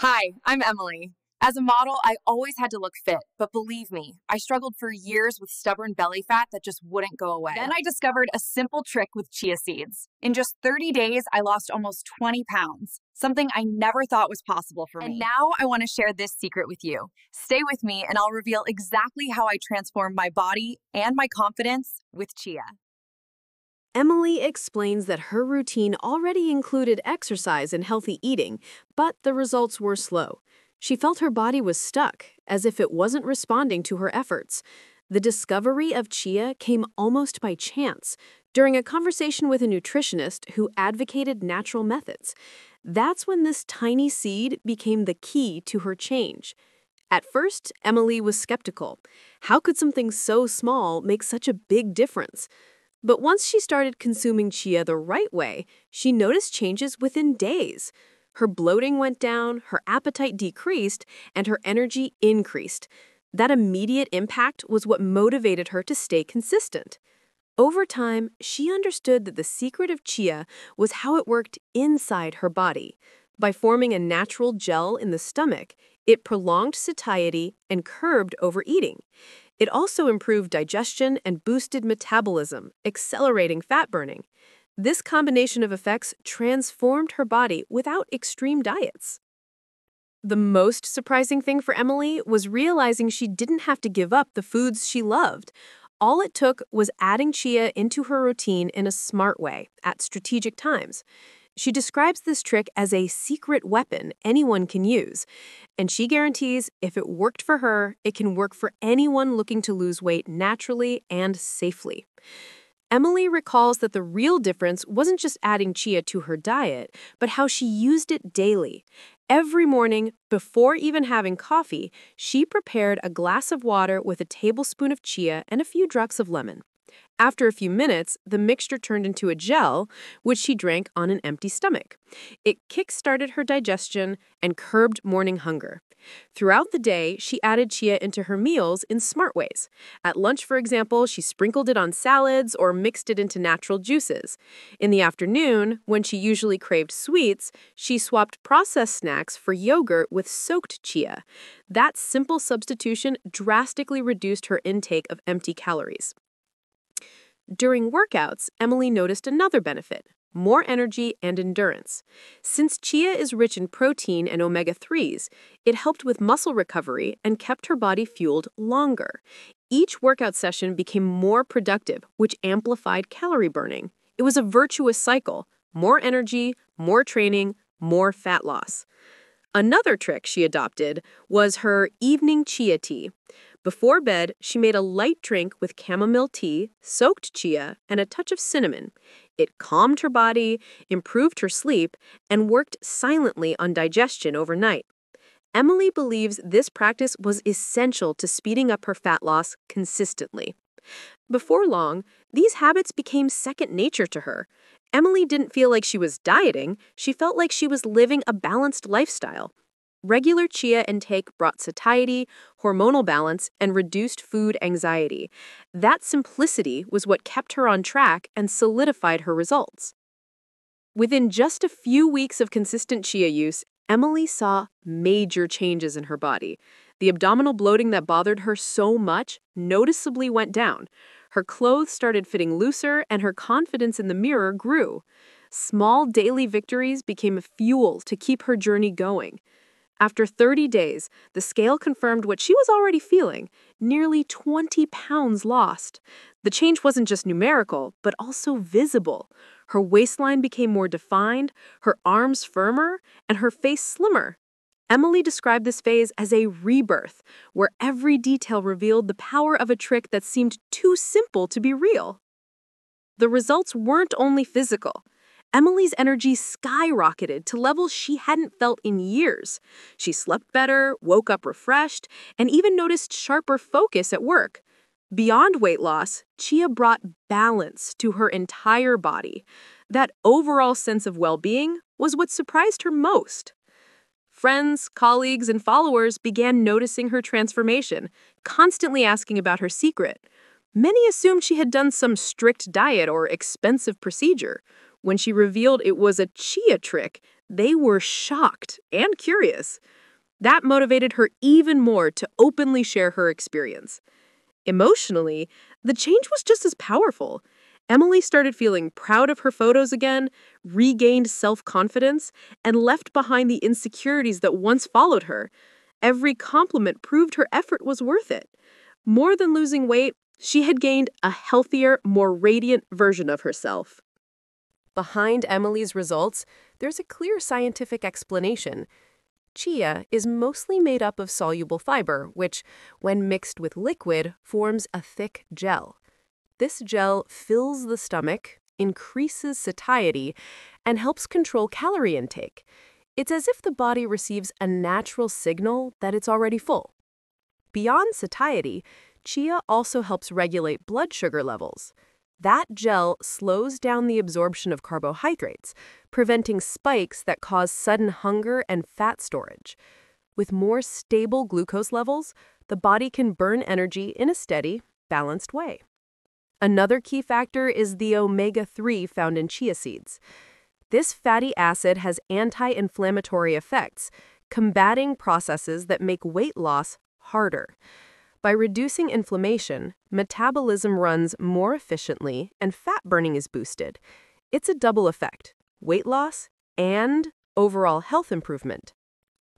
Hi, I'm Emily. As a model, I always had to look fit, but believe me, I struggled for years with stubborn belly fat that just wouldn't go away. Then I discovered a simple trick with chia seeds. In just 30 days, I lost almost 20 pounds, something I never thought was possible for me. And now I want to share this secret with you. Stay with me, and I'll reveal exactly how I transformed my body and my confidence with chia. Emily explains that her routine already included exercise and healthy eating, but the results were slow. She felt her body was stuck, as if it wasn't responding to her efforts. The discovery of chia came almost by chance, during a conversation with a nutritionist who advocated natural methods. That's when this tiny seed became the key to her change. At first, Emily was skeptical. How could something so small make such a big difference? But once she started consuming chia the right way, she noticed changes within days. Her bloating went down, her appetite decreased, and her energy increased. That immediate impact was what motivated her to stay consistent. Over time, she understood that the secret of chia was how it worked inside her body. By forming a natural gel in the stomach, it prolonged satiety and curbed overeating. It also improved digestion and boosted metabolism, accelerating fat burning. This combination of effects transformed her body without extreme diets. The most surprising thing for Emily was realizing she didn't have to give up the foods she loved. All it took was adding chia into her routine in a smart way, at strategic times. She describes this trick as a secret weapon anyone can use, and she guarantees if it worked for her, it can work for anyone looking to lose weight naturally and safely. Emily recalls that the real difference wasn't just adding chia to her diet, but how she used it daily. Every morning, before even having coffee, she prepared a glass of water with a tablespoon of chia and a few drops of lemon. After a few minutes, the mixture turned into a gel, which she drank on an empty stomach. It kick-started her digestion and curbed morning hunger. Throughout the day, she added chia into her meals in smart ways. At lunch, for example, she sprinkled it on salads or mixed it into natural juices. In the afternoon, when she usually craved sweets, she swapped processed snacks for yogurt with soaked chia. That simple substitution drastically reduced her intake of empty calories. During workouts, Emily noticed another benefit: more energy and endurance. Since chia is rich in protein and omega-3s, it helped with muscle recovery and kept her body fueled longer. Each workout session became more productive, which amplified calorie burning. It was a virtuous cycle: more energy, more training, more fat loss. Another trick she adopted was her evening chia tea. Before bed, she made a light drink with chamomile tea, soaked chia, and a touch of cinnamon. It calmed her body, improved her sleep, and worked silently on digestion overnight. Emily believes this practice was essential to speeding up her fat loss consistently. Before long, these habits became second nature to her. Emily didn't feel like she was dieting, she felt like she was living a balanced lifestyle. Regular chia intake brought satiety, hormonal balance, and reduced food anxiety. That simplicity was what kept her on track and solidified her results. Within just a few weeks of consistent chia use, Emily saw major changes in her body. The abdominal bloating that bothered her so much noticeably went down. Her clothes started fitting looser, and her confidence in the mirror grew. Small daily victories became a fuel to keep her journey going. After 30 days, the scale confirmed what she was already feeling: nearly 20 pounds lost. The change wasn't just numerical, but also visible. Her waistline became more defined, her arms firmer, and her face slimmer. Emily described this phase as a rebirth, where every detail revealed the power of a trick that seemed too simple to be real. The results weren't only physical. Emily's energy skyrocketed to levels she hadn't felt in years. She slept better, woke up refreshed, and even noticed sharper focus at work. Beyond weight loss, chia brought balance to her entire body. That overall sense of well-being was what surprised her most. Friends, colleagues, and followers began noticing her transformation, constantly asking about her secret. Many assumed she had done some strict diet or expensive procedure. When she revealed it was a chia trick, they were shocked and curious. That motivated her even more to openly share her experience. Emotionally, the change was just as powerful. Emily started feeling proud of her photos again, regained self-confidence, and left behind the insecurities that once followed her. Every compliment proved her effort was worth it. More than losing weight, she had gained a healthier, more radiant version of herself. Behind Emily's results, there's a clear scientific explanation. Chia is mostly made up of soluble fiber, which, when mixed with liquid, forms a thick gel. This gel fills the stomach, increases satiety, and helps control calorie intake. It's as if the body receives a natural signal that it's already full. Beyond satiety, Chia also helps regulate blood sugar levels. That gel slows down the absorption of carbohydrates, preventing spikes that cause sudden hunger and fat storage. With more stable glucose levels, the body can burn energy in a steady, balanced way. Another key factor is the omega-3 found in chia seeds. This fatty acid has anti-inflammatory effects, combating processes that make weight loss harder. By reducing inflammation, metabolism runs more efficiently and fat burning is boosted. It's a double effect: weight loss and overall health improvement.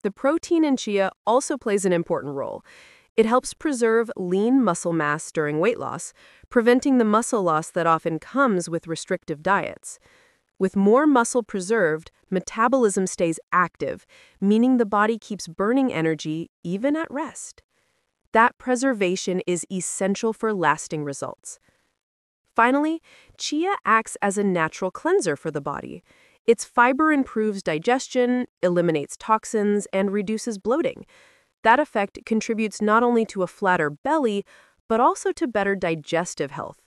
The protein in chia also plays an important role. It helps preserve lean muscle mass during weight loss, preventing the muscle loss that often comes with restrictive diets. With more muscle preserved, metabolism stays active, meaning the body keeps burning energy even at rest. That preservation is essential for lasting results. Finally, chia acts as a natural cleanser for the body. Its fiber improves digestion, eliminates toxins, and reduces bloating. That effect contributes not only to a flatter belly, but also to better digestive health.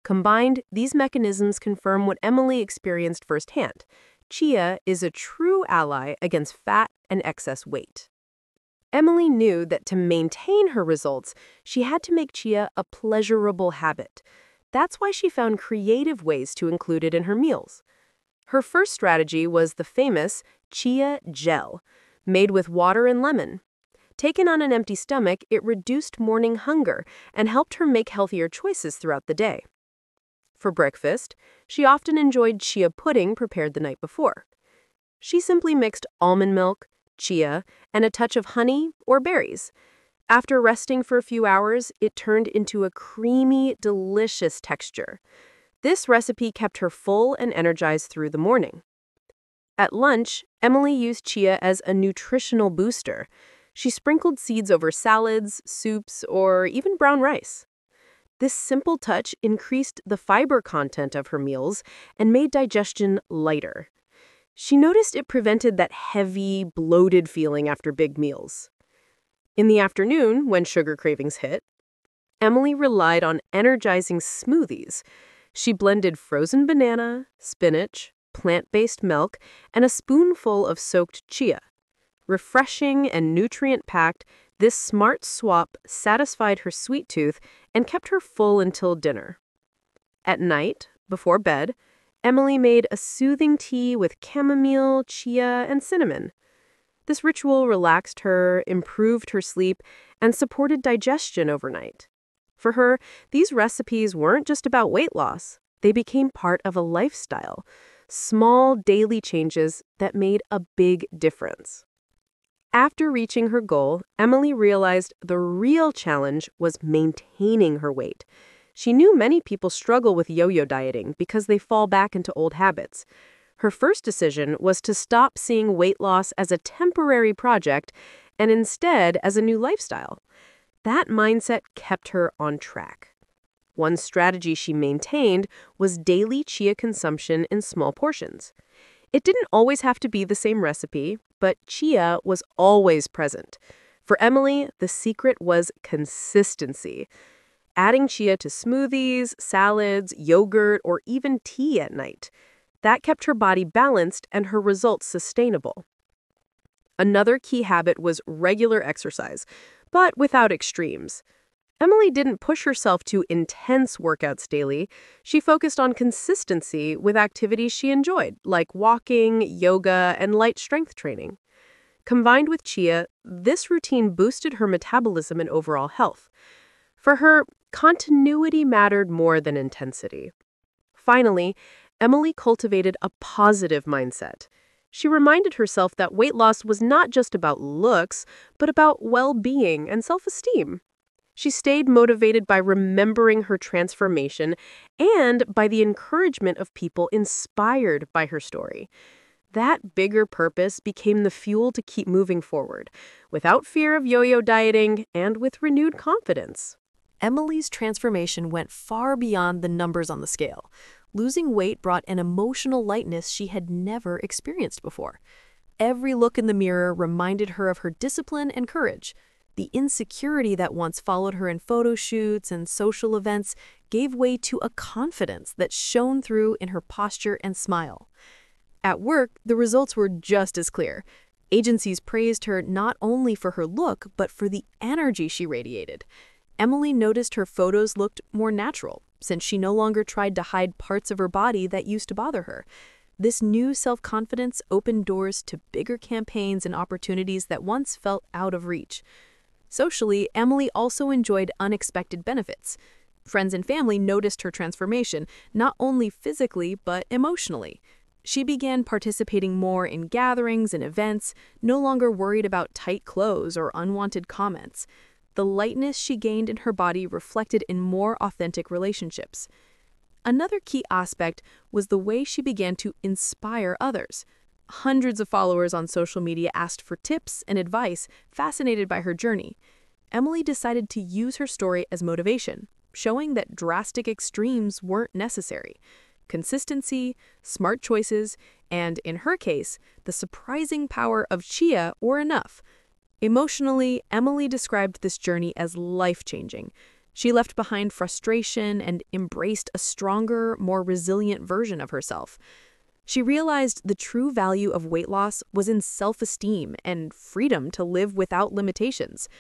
Combined, these mechanisms confirm what Emily experienced firsthand. Chia is a true ally against fat and excess weight. Emily knew that to maintain her results, she had to make chia a pleasurable habit. That's why she found creative ways to include it in her meals. Her first strategy was the famous chia gel, made with water and lemon. Taken on an empty stomach, it reduced morning hunger and helped her make healthier choices throughout the day. For breakfast, she often enjoyed chia pudding prepared the night before. She simply mixed almond milk, chia, and a touch of honey or berries. After resting for a few hours, it turned into a creamy, delicious texture. This recipe kept her full and energized through the morning. At lunch, Emily used chia as a nutritional booster. She sprinkled seeds over salads, soups, or even brown rice. This simple touch increased the fiber content of her meals and made digestion lighter. She noticed it prevented that heavy, bloated feeling after big meals. In the afternoon, when sugar cravings hit, Emily relied on energizing smoothies. She blended frozen banana, spinach, plant-based milk, and a spoonful of soaked chia. Refreshing and nutrient-packed, this smart swap satisfied her sweet tooth and kept her full until dinner. At night, before bed, Emily made a soothing tea with chamomile, chia, and cinnamon. This ritual relaxed her, improved her sleep, and supported digestion overnight. For her, these recipes weren't just about weight loss. They became part of a lifestyle, small daily changes that made a big difference. After reaching her goal, Emily realized the real challenge was maintaining her weight. She knew many people struggle with yo-yo dieting because they fall back into old habits. Her first decision was to stop seeing weight loss as a temporary project and instead as a new lifestyle. That mindset kept her on track. One strategy she maintained was daily chia consumption in small portions. It didn't always have to be the same recipe, but chia was always present. For Emily, the secret was consistency. Adding chia to smoothies, salads, yogurt, or even tea at night. That kept her body balanced and her results sustainable. Another key habit was regular exercise, but without extremes. Emily didn't push herself to intense workouts daily. She focused on consistency with activities she enjoyed, like walking, yoga, and light strength training. Combined with Chia, this routine boosted her metabolism and overall health. For her, continuity mattered more than intensity. Finally, Emily cultivated a positive mindset. She reminded herself that weight loss was not just about looks, but about well-being and self-esteem. She stayed motivated by remembering her transformation and by the encouragement of people inspired by her story. That bigger purpose became the fuel to keep moving forward, without fear of yo-yo dieting and with renewed confidence. Emily's transformation went far beyond the numbers on the scale. Losing weight brought an emotional lightness she had never experienced before. Every look in the mirror reminded her of her discipline and courage. The insecurity that once followed her in photo shoots and social events gave way to a confidence that shone through in her posture and smile. At work, the results were just as clear. Agencies praised her not only for her look, but for the energy she radiated. Emily noticed her photos looked more natural, since she no longer tried to hide parts of her body that used to bother her. This new self-confidence opened doors to bigger campaigns and opportunities that once felt out of reach. Socially, Emily also enjoyed unexpected benefits. Friends and family noticed her transformation, not only physically, but emotionally. She began participating more in gatherings and events, no longer worried about tight clothes or unwanted comments. The lightness she gained in her body reflected in more authentic relationships. Another key aspect was the way she began to inspire others. Hundreds of followers on social media asked for tips and advice, fascinated by her journey. Emily decided to use her story as motivation, showing that drastic extremes weren't necessary. Consistency, smart choices, and, in her case, the surprising power of Chia were enough. Emotionally, Emily described this journey as life-changing. She left behind frustration and embraced a stronger, more resilient version of herself. She realized the true value of weight loss was in self-esteem and freedom to live without limitations.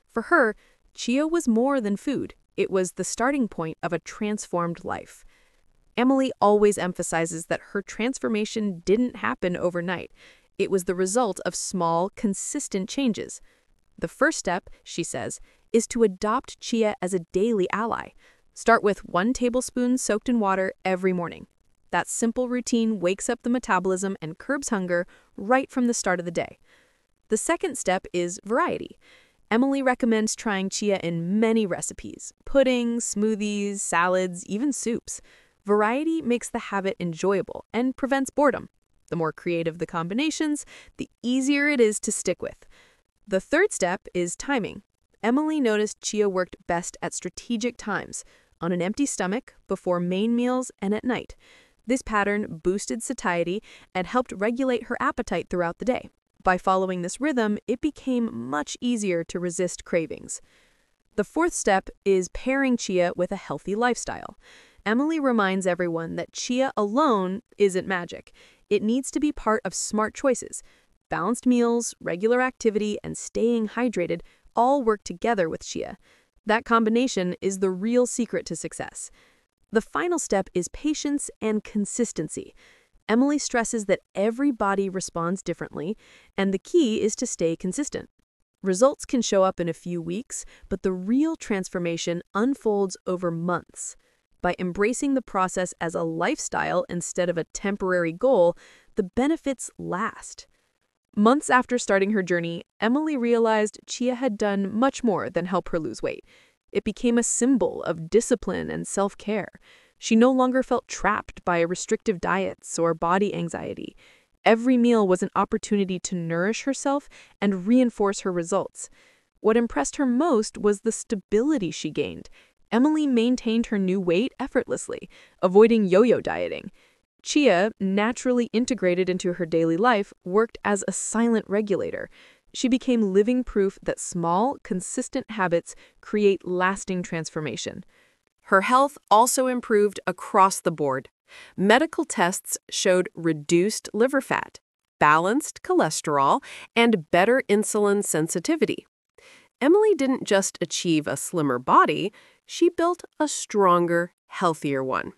For her, Chia was more than food. It was the starting point of a transformed life. Emily always emphasizes that her transformation didn't happen overnight. It was the result of small, consistent changes. The first step, she says, is to adopt Chia as a daily ally. Start with 1 tablespoon soaked in water every morning. That simple routine wakes up the metabolism and curbs hunger right from the start of the day. The second step is variety. Emily recommends trying Chia in many recipes: puddings, smoothies, salads, even soups. Variety makes the habit enjoyable and prevents boredom. The more creative the combinations, the easier it is to stick with. The third step is timing. Emily noticed Chia worked best at strategic times, on an empty stomach, before main meals, and at night. This pattern boosted satiety and helped regulate her appetite throughout the day. By following this rhythm, it became much easier to resist cravings. The fourth step is pairing Chia with a healthy lifestyle. Emily reminds everyone that Chia alone isn't magic. It needs to be part of smart choices. Balanced meals, regular activity, and staying hydrated all work together with Chia. That combination is the real secret to success. The final step is patience and consistency. Emily stresses that every body responds differently, and the key is to stay consistent. Results can show up in a few weeks, but the real transformation unfolds over months. By embracing the process as a lifestyle instead of a temporary goal, the benefits last. Months after starting her journey, Emily realized Chia had done much more than help her lose weight. It became a symbol of discipline and self-care. She no longer felt trapped by restrictive diets or body anxiety. Every meal was an opportunity to nourish herself and reinforce her results. What impressed her most was the stability she gained. Emily maintained her new weight effortlessly, avoiding yo-yo dieting. Chia, naturally integrated into her daily life, worked as a silent regulator. She became living proof that small, consistent habits create lasting transformation. Her health also improved across the board. Medical tests showed reduced liver fat, balanced cholesterol, and better insulin sensitivity. Emily didn't just achieve a slimmer body, she built a stronger, healthier one.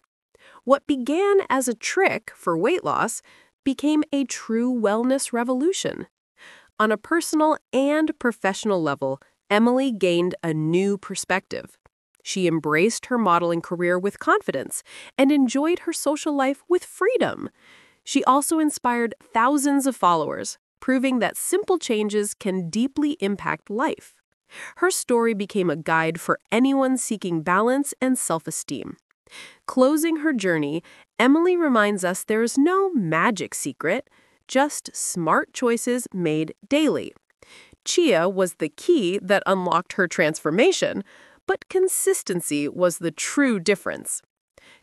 What began as a trick for weight loss became a true wellness revolution. On a personal and professional level, Emily gained a new perspective. She embraced her modeling career with confidence and enjoyed her social life with freedom. She also inspired thousands of followers, proving that simple changes can deeply impact life. Her story became a guide for anyone seeking balance and self-esteem. Closing her journey, Emily reminds us there is no magic secret, just smart choices made daily. Chia was the key that unlocked her transformation, but consistency was the true difference.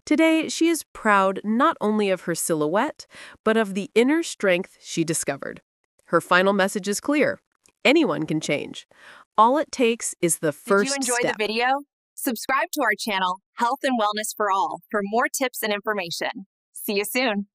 Today, she is proud not only of her silhouette, but of the inner strength she discovered. Her final message is clear. Anyone can change. All it takes is the first step. Did you enjoy the video? Subscribe to our channel, Health and Wellness for All, for more tips and information. See you soon.